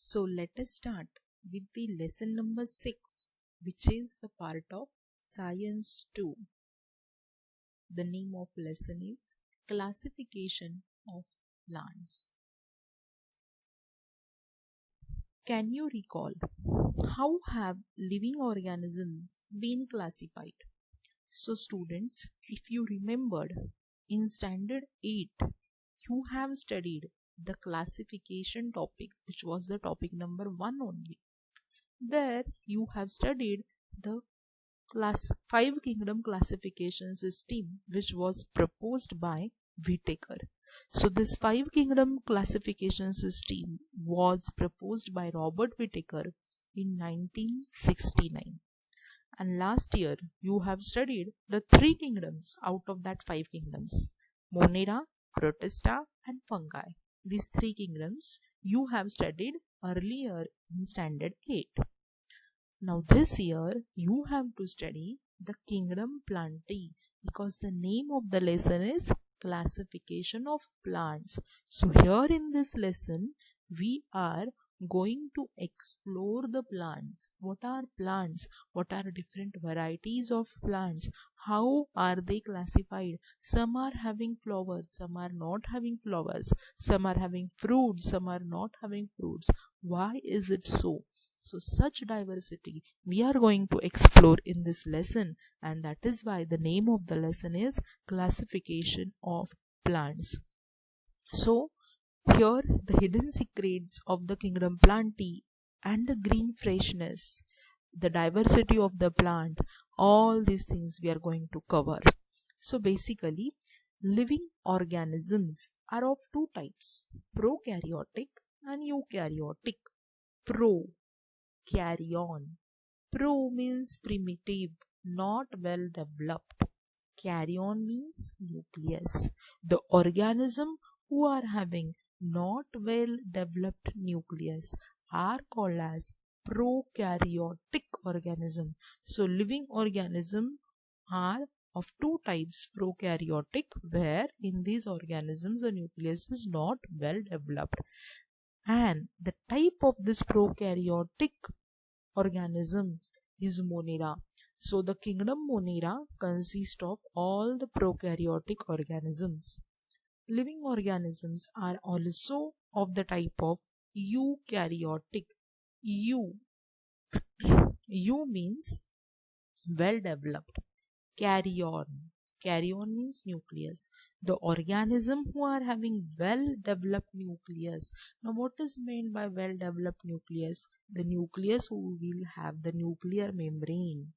So let us start with the lesson number 6, which is the part of Science 2. The name of lesson is Classification of Plants. Can you recall how have living organisms been classified? So students, if you remembered, in standard 8 you have studied the classification topic, which was the topic number 1 only. There you have studied the class 5 kingdom classification system, which was proposed by Whittaker. So this 5 kingdom classification system was proposed by Robert Whittaker in 1969. And last year you have studied the 3 kingdoms out of that 5 kingdoms: Monera, Protista and Fungi. These 3 kingdoms you have studied earlier in standard 8. Now this year you have to study the kingdom Plantae, because the name of the lesson is classification of plants. So here in this lesson we are going to explore the plants. What are plants? What are different varieties of plants? How are they classified? Some are having flowers, some are not having flowers, some are having fruits, some are not having fruits. Why is it so? So such diversity we are going to explore in this lesson, and that is why the name of the lesson is Classification of Plants. So here the hidden secrets of the kingdom Plantae and the green freshness, the diversity of the plant, all these things we are going to cover. So basically, living organisms are of two types: prokaryotic and eukaryotic. Pro, carry on. Pro means primitive, not well developed. Carry on means nucleus. The organism who are having not well developed nucleus are called as prokaryotic organism. So living organism are of two types: prokaryotic, where in these organisms the nucleus is not well developed, and the type of this prokaryotic organisms is Monera. So the kingdom Monera consists of all the prokaryotic organisms. Living organisms are also of the type of eukaryotic. Eu, Eu means well developed. Carry on. Carry on means nucleus. The organism who are having well developed nucleus. Now what is meant by well developed nucleus? The nucleus who will have the nuclear membrane,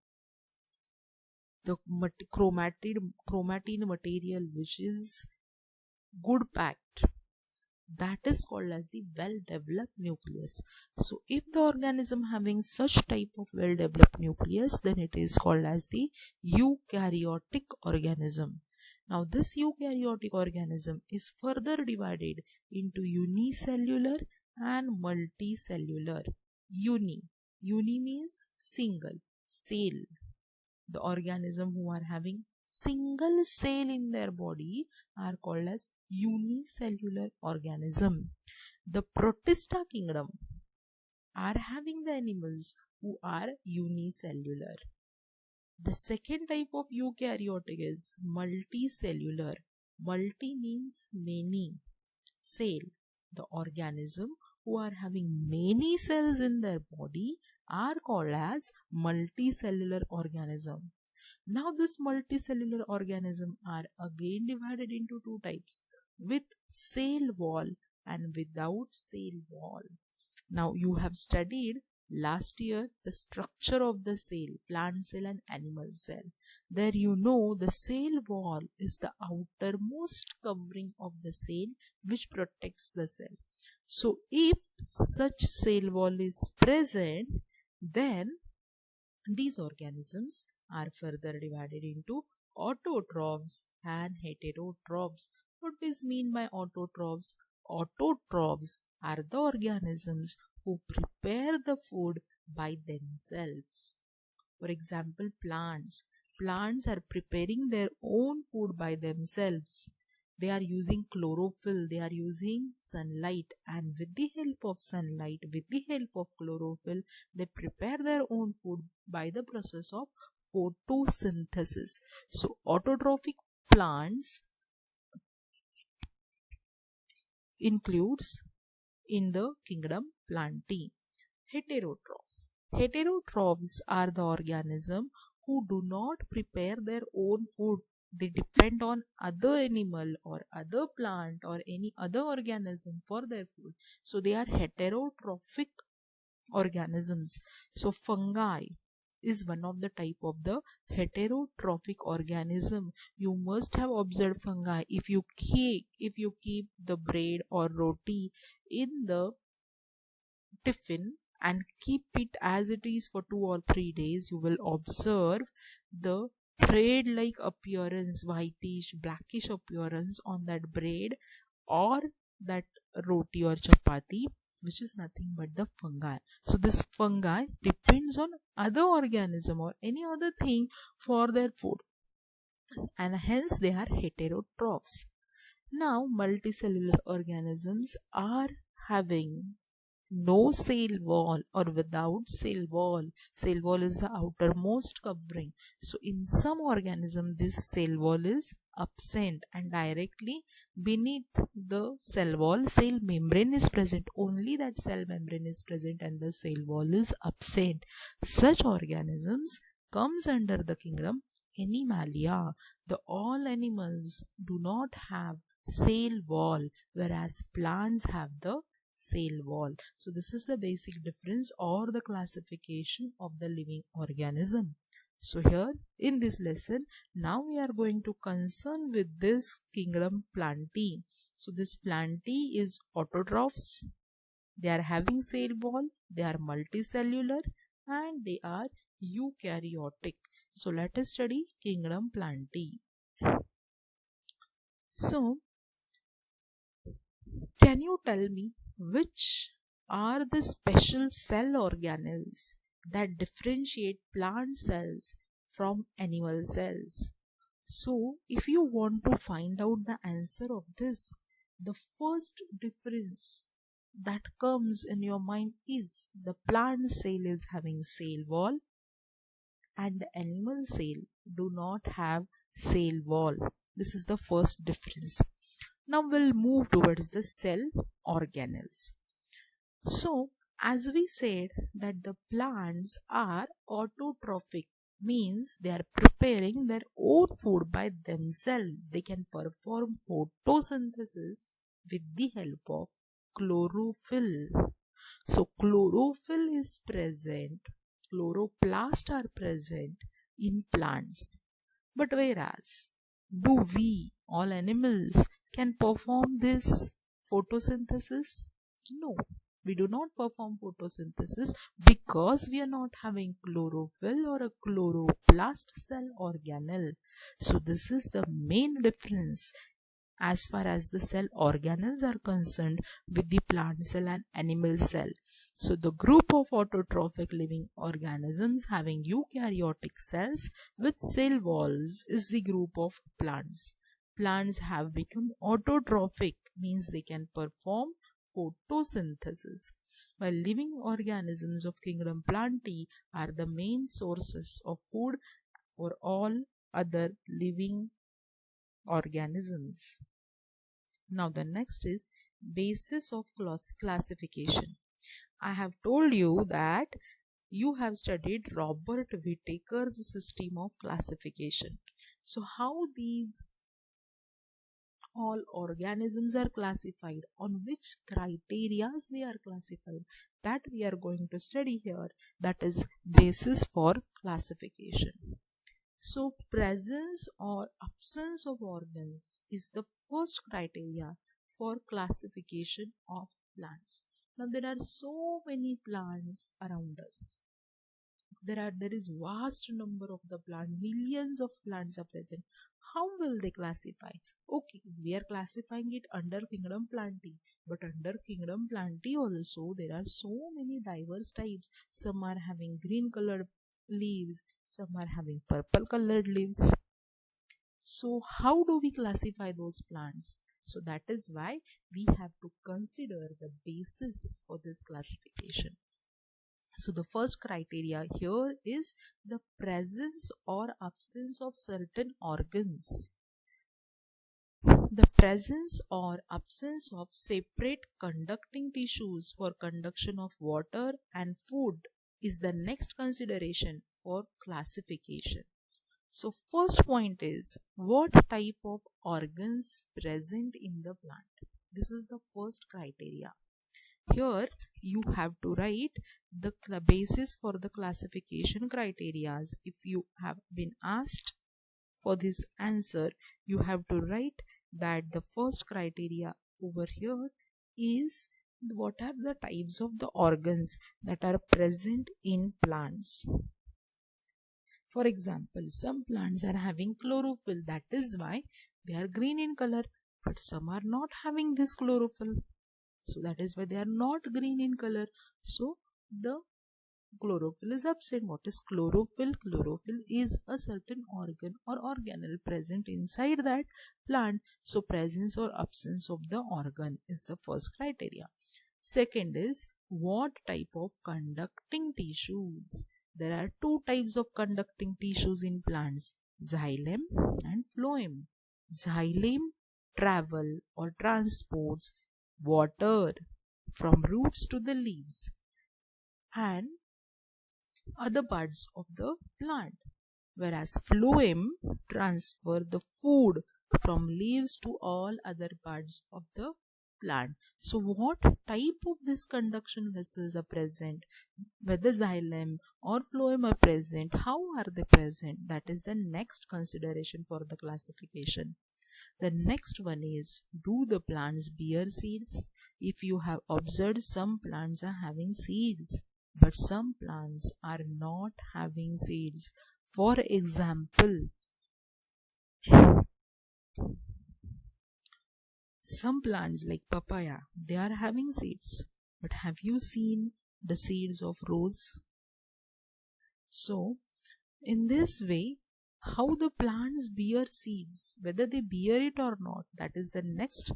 the chromatin material which is good packed, that is called as the well developed nucleus. So if the organism having such type of well developed nucleus, then it is called as the eukaryotic organism. Now this eukaryotic organism is further divided into unicellular and multicellular. Uni means single cell. The organism who are having single cell in their body are called as unicellular organism. The Protista kingdom are having the animals who are unicellular. The second type of eukaryotic is multicellular. Multi means many. Cell. The organism who are having many cells in their body are called as multicellular organism. Now this multicellular organism are again divided into two types: with cell wall and without cell wall. Now you have studied last year the structure of the cell, plant cell and animal cell. There you know the cell wall is the outermost covering of the cell which protects the cell. So if such cell wall is present, then these organisms are further divided into autotrophs and heterotrophs. What is mean by autotrophs? Autotrophs are the organisms who prepare the food by themselves. For example, plants. Plants are preparing their own food by themselves. They are using chlorophyll, they are using sunlight, and with the help of sunlight, with the help of chlorophyll, they prepare their own food by the process of photosynthesis. So autotrophic plants includes in the kingdom Plantae. Heterotrophs. Heterotrophs are the organism who do not prepare their own food. They depend on other animal or other plant or any other organism for their food. So they are heterotrophic organisms. So fungi is one of the type of the heterotrophic organism. You must have observed fungi. If you keep the bread or roti in the tiffin and keep it as it is for 2 or 3 days, you will observe the bread like appearance, whitish blackish appearance on that bread or that roti or chapati, which is nothing but the fungi. So this fungi depends on other organism or any other thing for their food, and hence they are heterotrophs. Now multicellular organisms are having no cell wall or without cell wall. Cell wall is the outermost covering. So in some organism this cell wall is absent, and directly beneath the cell wall cell membrane is present. Only that cell membrane is present and the cell wall is absent. Such organisms comes under the kingdom Animalia. The all animals do not have cell wall, whereas plants have the cell wall. So this is the basic difference or the classification of the living organism. So here in this lesson, now we are going to concern with this kingdom Plantae. So this Plantae is autotrophs. They are having cell wall, they are multicellular, and they are eukaryotic. So let us study kingdom Plantae. So can you tell me which are the special cell organelles that differentiate plant cells from animal cells? So, if you want to find out the answer of this, the first difference that comes in your mind is the plant cell is having cell wall and the animal cell do not have cell wall. This is the first difference. Now we'll move towards the cell organelles. So, as we said that the plants are autotrophic, means they are preparing their own food by themselves. They can perform photosynthesis with the help of chlorophyll. So, chlorophyll is present, chloroplasts are present in plants. But whereas, do we, all animals, can perform this photosynthesis? No, we do not perform photosynthesis because we are not having chlorophyll or a chloroplast cell organelle. So this is the main difference as far as the cell organelles are concerned with the plant cell and animal cell. So the group of autotrophic living organisms having eukaryotic cells with cell walls is the group of plants. Plants have become autotrophic, means they can perform photosynthesis, while living organisms of kingdom Plantae are the main sources of food for all other living organisms. Now the next is basis of classification. I have told you that you have studied Robert Whittaker's system of classification. So how these all organisms are classified, on which criteria they are classified, that we are going to study here. That is basis for classification. So presence or absence of organs is the first criteria for classification of plants. Now there are so many plants around us. There is vast number of the plant, millions of plants are present. How will they classify? Okay, we are classifying it under kingdom Plantae, but under kingdom Plantae also there are so many diverse types. Some are having green colored leaves, some are having purple colored leaves. So how do we classify those plants? So that is why we have to consider the basis for this classification. So the first criteria here is the presence or absence of certain organs. The presence or absence of separate conducting tissues for conduction of water and food is the next consideration for classification. So first point is what type of organs present in the plant. This is the first criteria. Here you have to write the basis for the classification criteria. If you have been asked for this answer, you have to write that the first criteria over here is what are the types of the organs that are present in plants. For example, some plants are having chlorophyll, that is why they are green in color, but some are not having this chlorophyll, so that is why they are not green in color. So the chlorophyll is absent. What is chlorophyll? Chlorophyll is a certain organ or organelle present inside that plant. So presence or absence of the organ is the first criteria. Second is what type of conducting tissues. There are two types of conducting tissues in plants, xylem and phloem. Xylem travel or transports water from roots to the leaves and other parts of the plant, whereas phloem transfer the food from leaves to all other parts of the plant. So what type of this conduction vessels are present, whether xylem or phloem are present, how are they present, that is the next consideration for the classification. The next one is, do the plants bear seeds? If you have observed, some plants are having seeds, but some plants are not having seeds. For example, some plants like papaya, they are having seeds, but have you seen the seeds of rose? So, in this way, how the plants bear seeds, whether they bear it or not, that is the next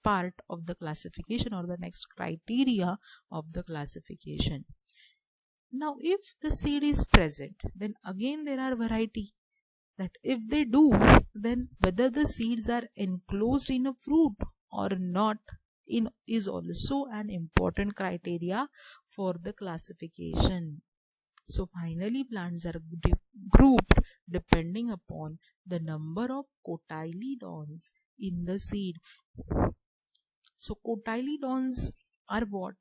part of the classification or the next criteria of the classification. Now, if the seed is present, then again there are variety, that if they do, then whether the seeds are enclosed in a fruit or not is also an important criteria for the classification. So finally, plants are grouped depending upon the number of cotyledons in the seed. So cotyledons are what?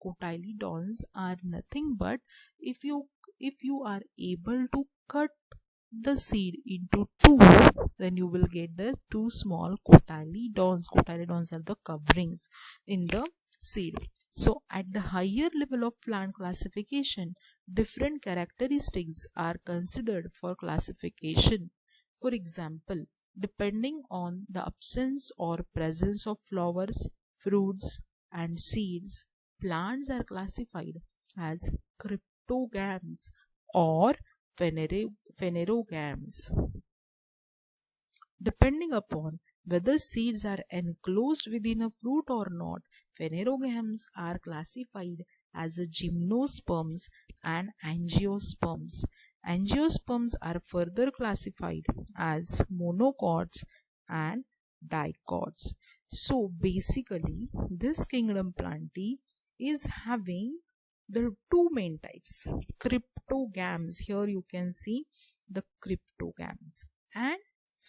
Cotyledons are nothing but if you are able to cut the seed into two, then you will get the two small cotyledons. Cotyledons are the coverings in the seed. So at the higher level of plant classification, different characteristics are considered for classification. For example, depending on the absence or presence of flowers, fruits and seeds, plants are classified as cryptogams or phanerogams. Depending upon whether seeds are enclosed within a fruit or not, phanerogams are classified as gymnosperms and angiosperms. Angiosperms are further classified as monocots and dicots. So basically, this kingdom Plantae is having the two main types, cryptogams. Here you can see the cryptogams and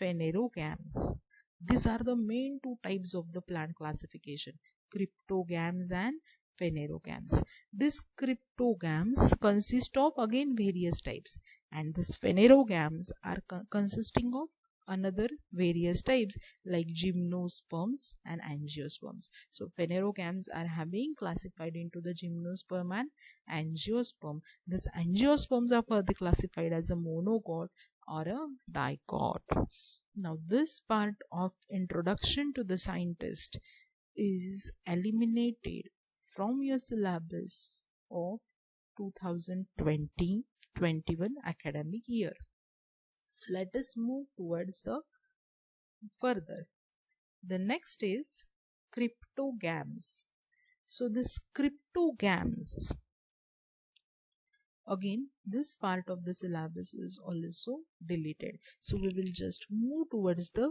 phanerogams. These are the main two types of the plant classification, cryptogams and phanerogams. These cryptogams consist of again various types, and these phanerogams are consisting of another various types like gymnosperms and angiosperms. So phanerogams are having classified into the gymnosperm and angiosperm. These angiosperms are further classified as a monocot or a dicot. Now this part of introduction to the scientist is eliminated from your syllabus of 2020-21 academic year. So let us move towards the further. The next is cryptogams. So this cryptogams, again this part of the syllabus is also deleted. So we will just move towards the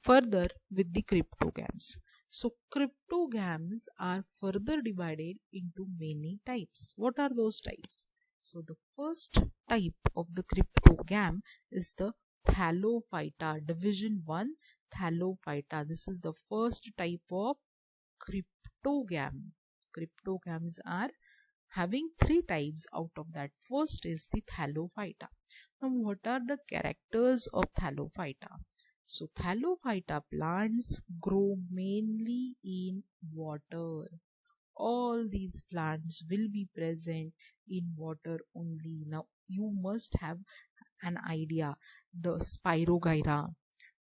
further with the cryptograms. So cryptograms are further divided into many types. What are those types? So the first type of the cryptogram is the Thallophyta, division 1 Thallophyta. This is the first type of cryptogam. Cryptograms are having three types. Out of that, first is the Thallophyta. Now what are the characters of Thallophyta? So Thallophyta plants grow mainly in water. All these plants will be present in water only. Now you must have an idea. The Spirogyra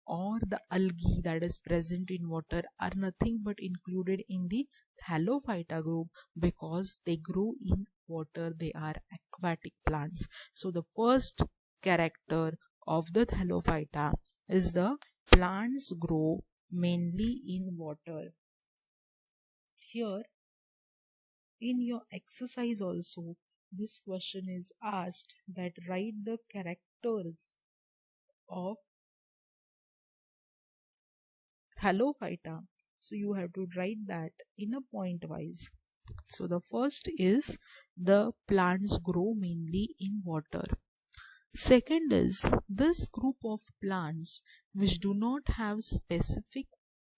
or the algae that is present in water are nothing but included in the Thallophyta group because they grow in water. They are aquatic plants. So the first character of the Thallophyta is the plants grow mainly in water. Here in your exercise also this question is asked that write the characters of Thallophyta. So you have to write that in a point wise. So the first is the plants grow mainly in water. Second is this group of plants which do not have specific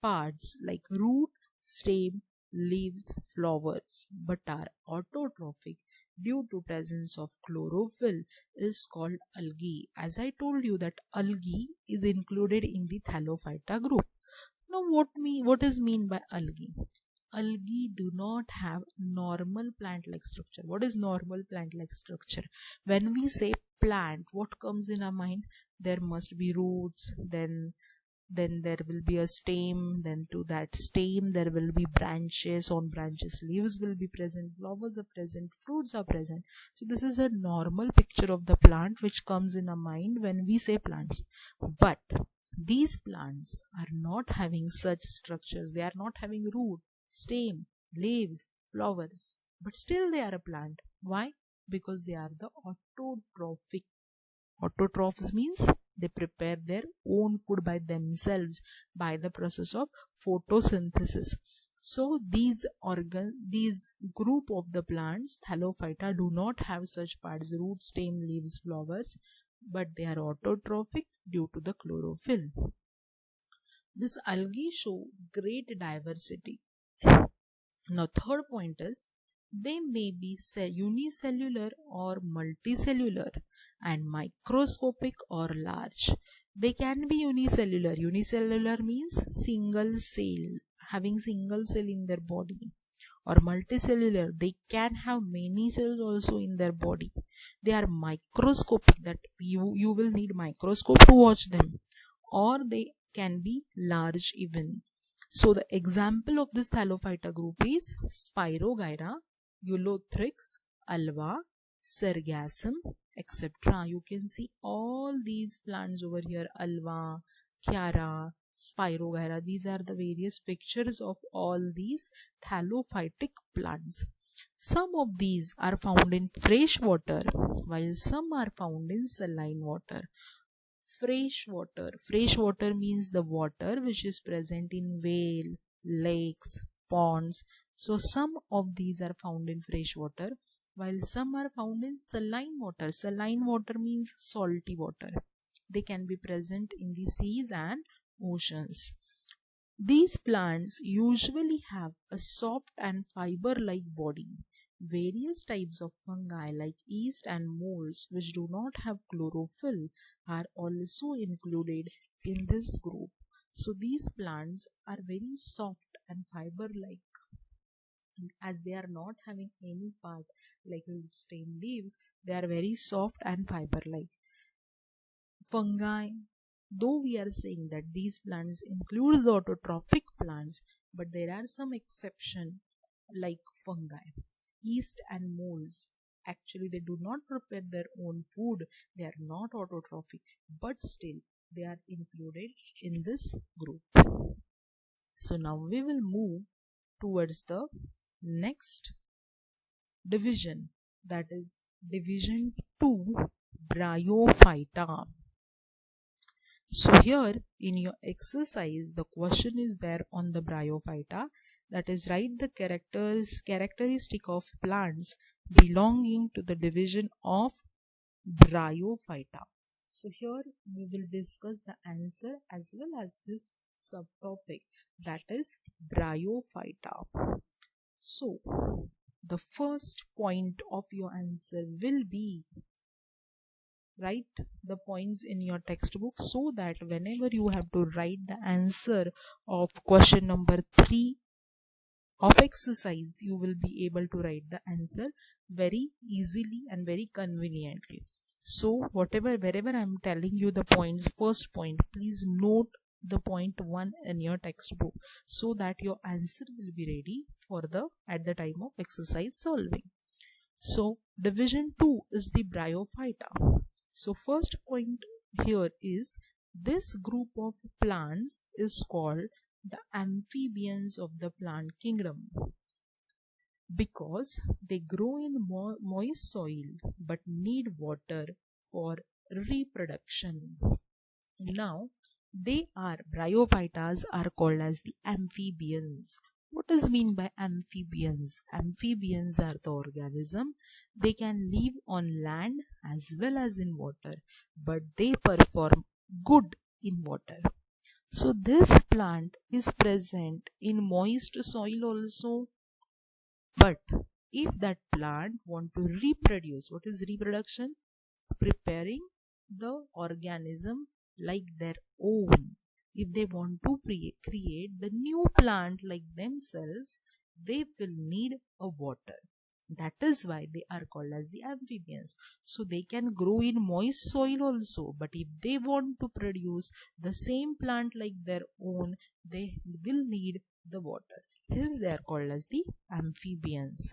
parts like root, stem, leaves, flowers but are autotrophic due to presence of chlorophyll is called algae. As I told you that algae is included in the Thallophyta group. Now what is mean by algae? Algae do not have normal plant-like structure. What is normal plant-like structure? When we say plant, what comes in our mind? There must be roots, then there will be a stem, then to that stem there will be branches, on branches leaves will be present, flowers are present, fruits are present. So this is a normal picture of the plant which comes in our mind when we say plants. But these plants are not having such structures. They are not having root, stem, leaves, flowers, but still they are a plant. Why? Because they are the autotrophic. Autotrophs means they prepare their own food by themselves by the process of photosynthesis. So these group of the plants, Thallophyta, do not have such parts, root, stem, leaves, flowers, but they are autotrophic due to the chlorophyll. This algae show great diversity. Now third point is they may be unicellular or multicellular and microscopic or large. They can be unicellular. Unicellular means single cell, having single cell in their body. Or multicellular, they can have many cells also in their body. They are microscopic, that you will need microscope to watch them, or they can be large even. So the example of this Thallophyta group is Spirogyra, Ulothrix, Alba, Sargassum, etc. You can see all these plants over here, Alba, Chiara, Spirogyra. These are the various pictures of all these thallophytic plants. Some of these are found in fresh water while some are found in saline water. Fresh water means the water which is present in whale, lakes, ponds. So some of these are found in fresh water while some are found in saline water. Saline water means salty water. They can be present in the seas and oceans. These plants usually have a soft and fiber-like body. Various types of fungi like yeast and molds which do not have chlorophyll are also included in this group. So these plants are very soft and fiber-like. As they are not having any part like root, stem, leaves, they are very soft and fiber-like. Fungi, though we are saying that these plants include the autotrophic plants, but there are some exception like fungi. Yeast and molds actually they do not prepare their own food, they are not autotrophic, but still they are included in this group. So now we will move towards the next division, that is division 2, Bryophyta. So here in your exercise the question is there on the Bryophyta, that is write the characteristic of plants belonging to the division of Bryophyta. So here we will discuss the answer as well as this subtopic, that is Bryophyta. So the first point of your answer will be, write the points in your textbook so that whenever you have to write the answer of question number 3 of exercise, you will be able to write the answer very easily and very conveniently. So wherever I am telling you the points, first point, please note the point 1 in your textbook so that your answer will be ready for at the time of exercise solving. So division 2 is the Bryophyta. So first point here is, this group of plants is called the amphibians of the plant kingdom because they grow in moist soil but need water for reproduction. Now Bryophytas are called as the amphibians. What is mean by amphibians? Amphibians are the organism. They can live on land as well as in water, but they perform good in water. So this plant is present in moist soil also. But if that plant want to reproduce, what is reproduction? Preparing the organism like their own. If they want to create the new plant like themselves, they will need a water. That is why they are called as the amphibians. So they can grow in moist soil also, but if they want to produce the same plant like their own, they will need the water. Hence they are called as the amphibians.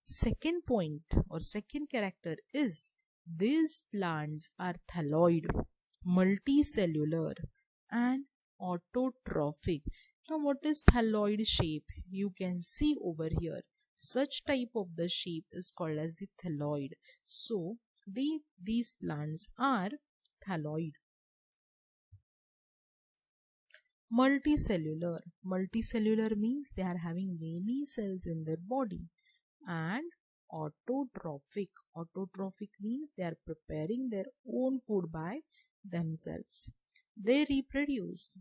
Second point or second character is, these plants are thalloid, multicellular and autotrophic. Now what is thalloid shape? You can see over here. Such type of the shape is called as the thalloid. So these plants are thalloid. Multicellular. Multicellular means they are having many cells in their body. And autotrophic. Autotrophic means they are preparing their own food by themselves. They reproduce.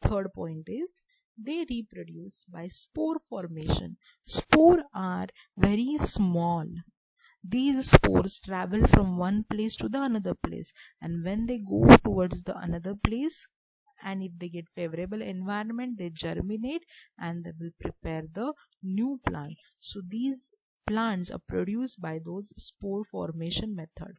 Third point is, they reproduce by spore formation. Spore are very small. These spores travel from one place to the another place, and when they go towards the another place, and if they get favorable environment, they germinate and they will prepare the new plant. So these plants are produced by those spore formation method.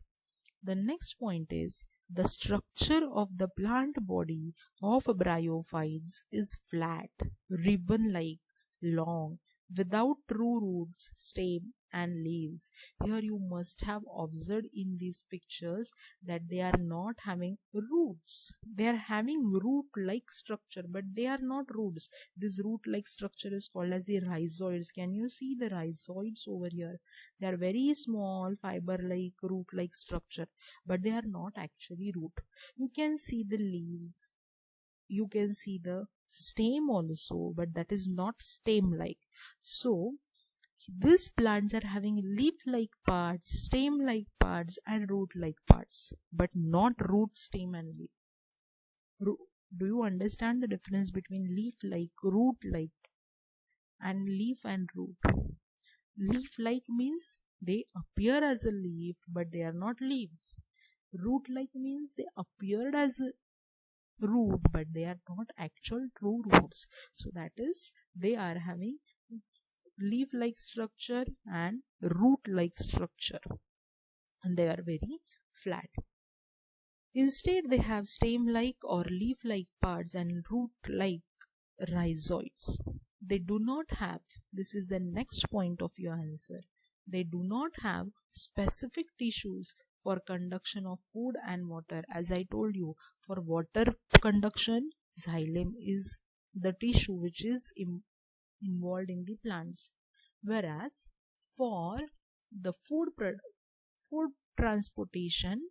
The next point is, the structure of the plant body of bryophytes is flat, ribbon-like, long, without true roots, stem and leaves. Here you must have observed in these pictures that they are not having roots. They are having root-like structure, but they are not roots. This root-like structure is called as the rhizoids. Can you see the rhizoids over here? They are very small, fiber-like, root-like structure, but they are not actually root. You can see the leaves. You can see the stem also, but that is not stem-like. So these plants are having leaf-like parts, stem-like parts and root-like parts, but not root, stem and leaf. Do you understand the difference between leaf-like, root-like and leaf and root? Leaf-like means they appear as a leaf, but they are not leaves. Root-like means they appeared as a root, but they are not actual true roots. So that is, they are having leaf-like structure and root-like structure, and they are very flat. Instead, they have stem-like or leaf-like parts and root-like rhizoids. They do not have, this is the next point of your answer, They do not have specific tissues for conduction of food and water. As I told you, for water conduction, xylem is the tissue which is involved in the plants, whereas for the food transportation,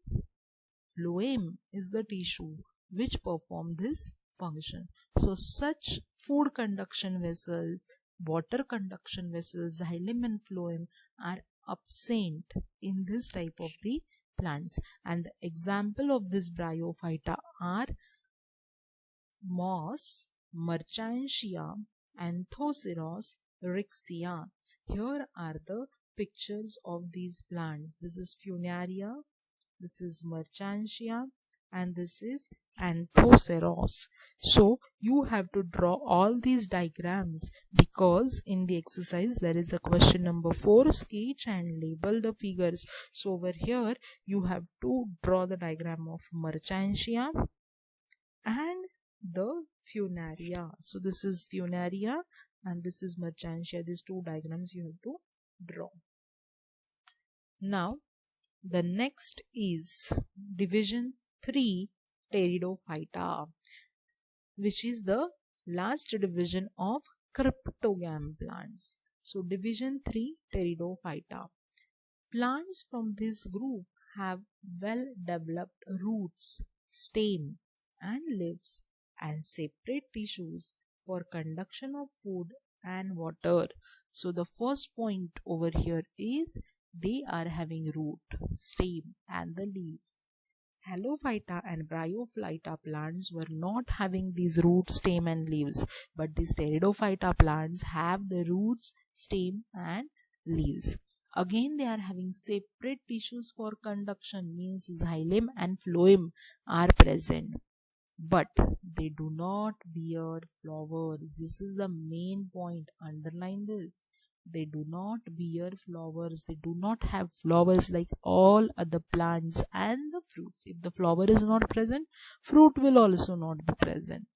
phloem is the tissue which perform this function. So such food conduction vessels, water conduction vessels, xylem and phloem are absent in this type of the plants, and the example of this bryophyta are moss, merchantia, anthoceros, rixia. Here are the pictures of these plants. This is funaria, this is merchantia, and this is anthoceros. So you have to draw all these diagrams, because in the exercise there is a question number 4, sketch and label the figures. So over here you have to draw the diagram of merchantia and the funaria. So this is funaria and this is merchantia. These two diagrams you have to draw. Now the next is division 3, Pteridophyta, which is the last division of cryptogam plants. So division 3, Pteridophyta. Plants from this group have well developed roots, stem and leaves and separate tissues for conduction of food and water. So the first point over here is they are having root, stem and the leaves. Thallophyta and Bryophyta plants were not having these roots, stem and leaves, but these Pteridophyta plants have the roots, stem and leaves. Again they are having separate tissues for conduction, means xylem and phloem are present, but they do not bear flowers. This is the main point, underline this. They do not bear flowers. They do not have flowers like all other plants and the fruits. If the flower is not present, fruit will also not be present.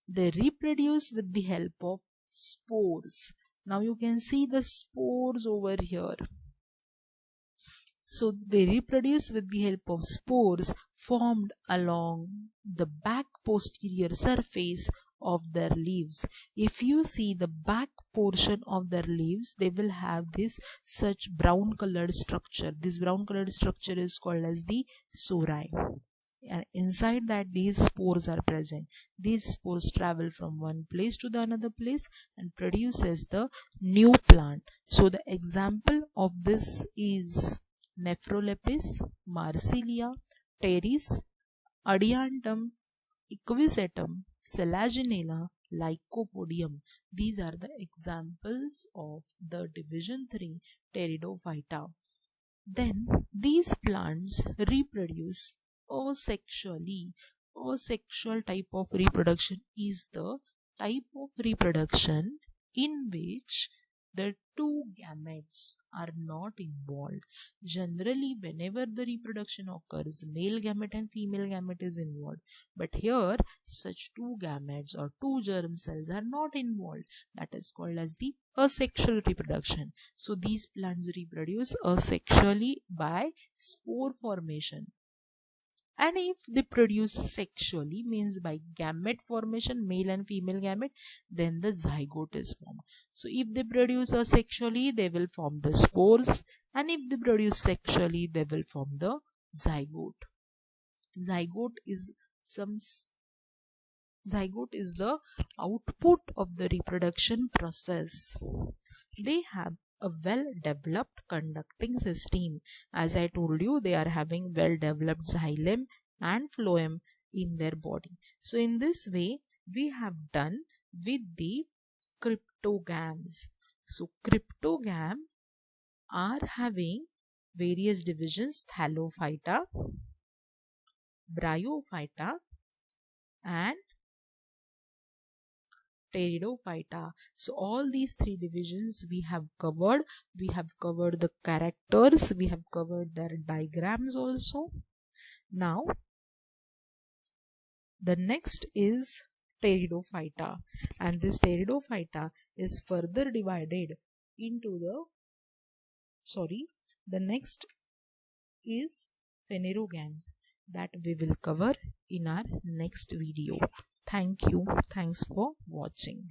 They reproduce with the help of spores. Now you can see the spores over here. So they reproduce with the help of spores formed along the back posterior surface of their leaves. If you see the back portion of their leaves, they will have this such brown colored structure. This brown colored structure is called as the sori, and inside that these spores are present. These spores travel from one place to the another place and produces the new plant. So the example of this is Nephrolepis, Marsilia, Pteris, Adiantum, Equisetum, Selaginella, Lycopodium. These are the examples of the division 3 Pteridophyta. Then these plants reproduce asexually. Asexual type of reproduction is the type of reproduction in which the two gametes are not involved. Generally, whenever the reproduction occurs, male gamete and female gamete is involved. But here, such two gametes or two germ cells are not involved. That is called as the asexual reproduction. So, these plants reproduce asexually by spore formation. And if they produce sexually, means by gamete formation, male and female gamete, then the zygote is formed. So if they produce asexually, they will form the spores, and if they produce sexually, they will form the zygote. Zygote is the output of the reproduction process. They have a well-developed conducting system. As I told you, they are having well-developed xylem and phloem in their body. So in this way, we have done with the cryptogams. So cryptogam are having various divisions: Thallophyta, Bryophyta and Pteridophyta. So all these three divisions we have covered. We have covered the characters, we have covered their diagrams also. Now the next is Pteridophyta, and this Pteridophyta is further divided into the The next is phanerogams that we will cover in our next video. Thank you. Thanks for watching.